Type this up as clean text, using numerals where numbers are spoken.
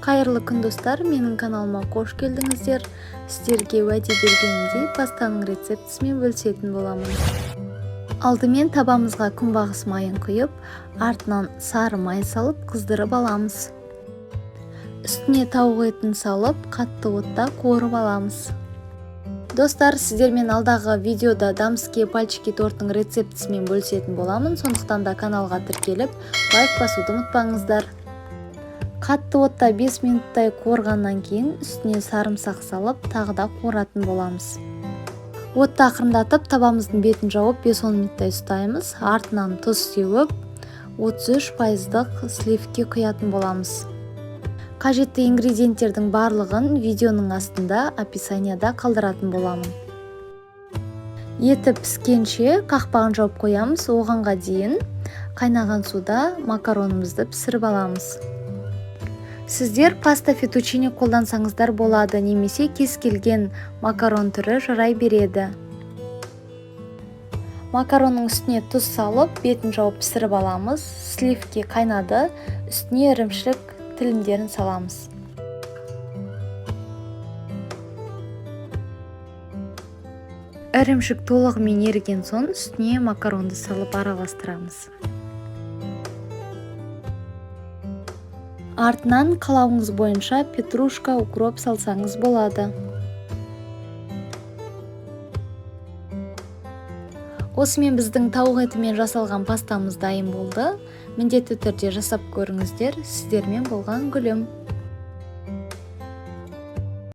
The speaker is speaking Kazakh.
Қайырлы күн достар, менің каналыма қош келдіңіздер. Сіздерге уәде бергенімдей пастаның рецептісімен бөлісетін боламын. Алдымен табамызға күнбағыс майын құйып, артынан сары май салып қыздырып аламыз. Үстіне тауық етін салып, қатты отта қуырып аламыз. Достар, сіздермен алдағы видеода дамские пальчики торттың рецептісімен бөлісетін боламын, сондықтан да каналға тіркеліп, лайк басуды ұмытпаңыздар. Қатты отта 5 минуттай қуырғаннан кейін үстіне сарымсақ салып, тағы да қуыратын боламыз. Отты ақырындатып, табамыздың бетін жауып 5-10 минуттай ұстаймыз. Артынан тұз сеуіп, 33% сливки құятын боламыз. Қажетті ингредиенттердің барлығын видеоның астында описанияда қалдыратын боламын. Еті піскенше қақпағын жауып қоямыз. Оғанға дейін қайнаған суда макаронымызды пісіріп аламыз. Сіздер паста фетучини қолдансаңыздар болады, немесе кез келген макарон түрі жарай береді. Макаронның үстіне тұз салып, бетін жауып пісіріп аламыз. Сливки қайнады, үстіне ірімшік тілімдерін саламыз. Ірімшік толығымен еріген соң үстіне макаронды салып араластырамыз. Артынан қалауыңыз бойынша петрушка, укроп салсаңыз болады. Осымен біздің тауық етімен жасалған пастамыз дайын болды. Міндетті түрде жасап көріңіздер. Сіздермен болған Гүлім.